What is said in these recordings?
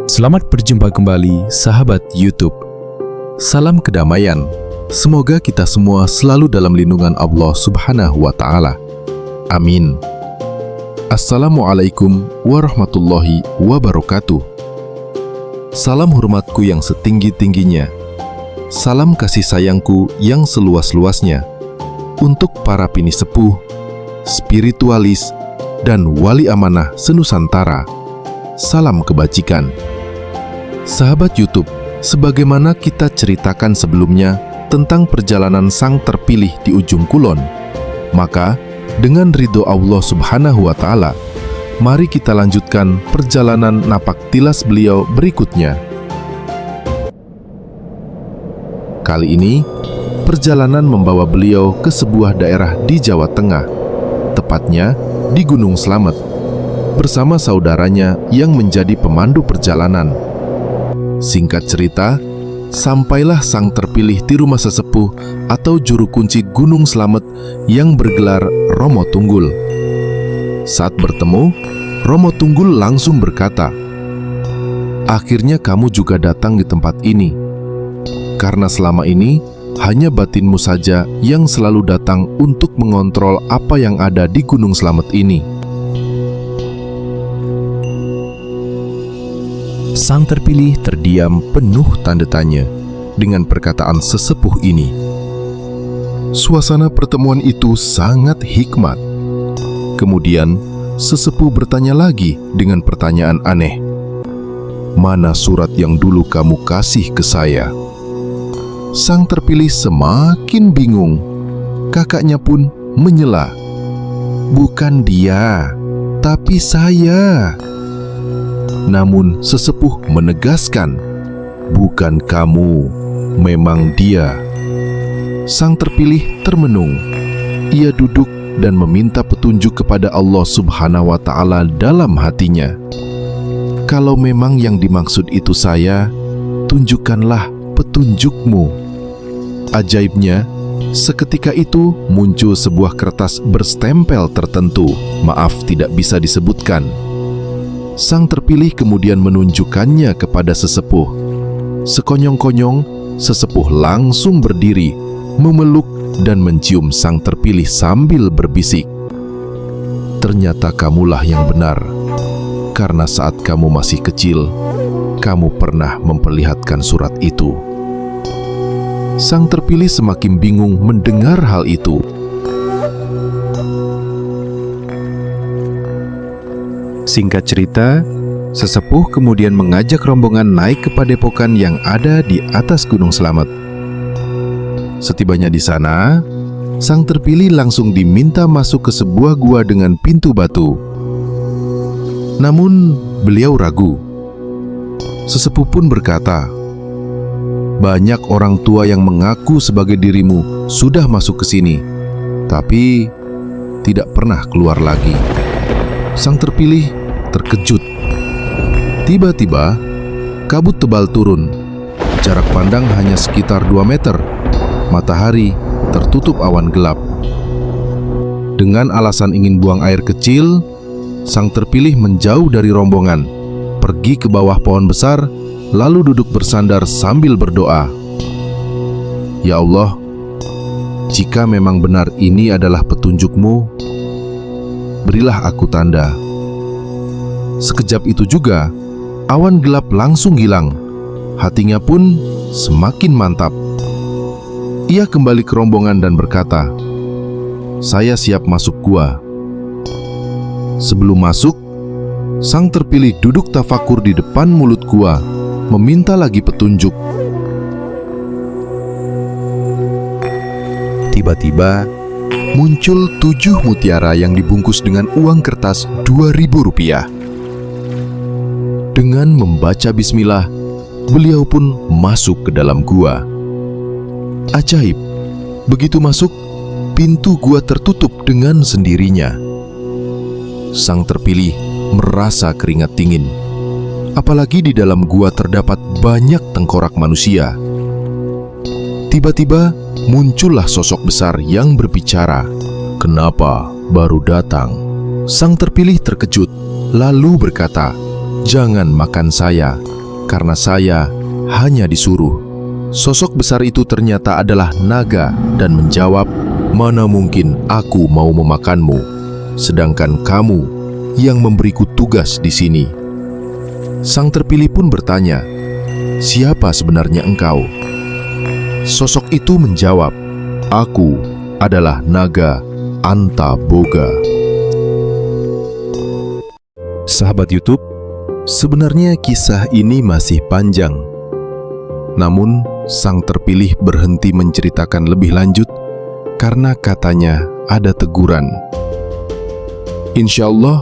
Selamat berjumpa kembali, sahabat YouTube. Salam kedamaian. Semoga kita semua selalu dalam lindungan Allah Subhanahu wa Ta'ala. Amin. Assalamualaikum warahmatullahi wabarakatuh. Salam hormatku yang setinggi-tingginya. Salam kasih sayangku yang seluas-luasnya untuk para pini sepuh, spiritualis, dan wali amanah senusantara. Salam kebajikan. Sahabat YouTube, sebagaimana kita ceritakan sebelumnya tentang perjalanan sang terpilih di ujung kulon, maka dengan ridho Allah Subhanahu wa Ta'ala, mari kita lanjutkan perjalanan napak tilas beliau berikutnya. Kali ini, perjalanan membawa beliau ke sebuah daerah di Jawa Tengah, tepatnya di Gunung Slamet, bersama saudaranya yang menjadi pemandu perjalanan. Singkat cerita, sampailah sang terpilih di rumah sesepuh atau juru kunci Gunung Slamet yang bergelar Romo Tunggul. Saat bertemu, Romo Tunggul langsung berkata, "Akhirnya kamu juga datang di tempat ini, karena selama ini hanya batinmu saja yang selalu datang untuk mengontrol apa yang ada di Gunung Slamet ini." Sang terpilih terdiam penuh tanda tanya dengan perkataan sesepuh ini. Suasana pertemuan itu sangat hikmat. Kemudian, sesepuh bertanya lagi dengan pertanyaan aneh. "Mana surat yang dulu kamu kasih ke saya?" Sang terpilih semakin bingung. Kakaknya pun menyela. "Bukan dia, tapi saya." Namun sesepuh menegaskan, "Bukan kamu, memang dia." Sang terpilih termenung. Ia duduk dan meminta petunjuk kepada Allah Subhanahu wa Ta'ala dalam hatinya. "Kalau memang yang dimaksud itu saya, tunjukkanlah petunjukmu." Ajaibnya, seketika itu muncul sebuah kertas berstempel tertentu, maaf tidak bisa disebutkan. Sang terpilih kemudian menunjukkannya kepada sesepuh. Sekonyong-konyong, sesepuh langsung berdiri, memeluk dan mencium sang terpilih sambil berbisik, "Ternyata kamulah yang benar, karena saat kamu masih kecil, kamu pernah memperlihatkan surat itu." Sang terpilih semakin bingung mendengar hal itu. Singkat cerita, sesepuh kemudian mengajak rombongan naik ke padepokan yang ada di atas Gunung Slamet. Setibanya di sana, sang terpilih langsung diminta masuk ke sebuah gua dengan pintu batu. Namun, beliau ragu. Sesepuh pun berkata, "Banyak orang tua yang mengaku sebagai dirimu sudah masuk ke sini, tapi tidak pernah keluar lagi." Sang terpilih terkejut. Tiba-tiba, kabut tebal turun. Jarak pandang hanya sekitar 2 meter. Matahari tertutup awan gelap. Dengan alasan ingin buang air kecil, sang terpilih menjauh dari rombongan, pergi ke bawah pohon besar, lalu duduk bersandar sambil berdoa. "Ya Allah, jika memang benar ini adalah petunjuk-Mu, berilah aku tanda." Sekejap itu juga, awan gelap langsung hilang. Hatinya pun semakin mantap. Ia kembali ke rombongan dan berkata, "Saya siap masuk gua." Sebelum masuk, sang terpilih duduk tafakur di depan mulut gua, meminta lagi petunjuk. Tiba-tiba, muncul 7 mutiara yang dibungkus dengan uang kertas Rp2.000. Dengan membaca bismillah, beliau pun masuk ke dalam gua. Ajaib, begitu masuk, pintu gua tertutup dengan sendirinya. Sang terpilih merasa keringat dingin. Apalagi di dalam gua terdapat banyak tengkorak manusia. Tiba-tiba, muncullah sosok besar yang berbicara. "Kenapa baru datang?" Sang terpilih terkejut, lalu berkata, "Jangan makan saya, karena saya hanya disuruh." Sosok besar itu ternyata adalah naga dan menjawab, "Mana mungkin aku mau memakanmu, sedangkan kamu yang memberiku tugas di sini." Sang terpilih pun bertanya, "Siapa sebenarnya engkau?" Sosok itu menjawab, "Aku adalah naga Antaboga." Sahabat YouTube, sebenarnya kisah ini masih panjang. Namun, sang terpilih berhenti menceritakan lebih lanjut karena katanya ada teguran. Insya Allah,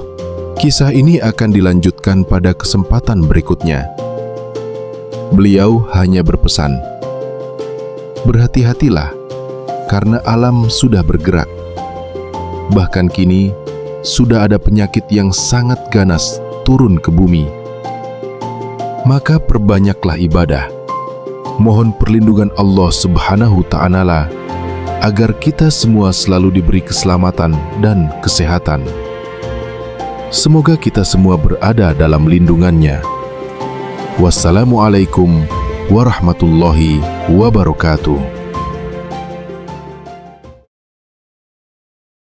kisah ini akan dilanjutkan pada kesempatan berikutnya. Beliau hanya berpesan, "Berhati-hatilah, karena alam sudah bergerak. Bahkan kini, sudah ada penyakit yang sangat ganas turun ke bumi. Maka perbanyaklah ibadah. Mohon perlindungan Allah Subhanahu Ta'ala agar kita semua selalu diberi keselamatan dan kesehatan. Semoga kita semua berada dalam lindungannya. Wassalamualaikum warahmatullahi wabarakatuh.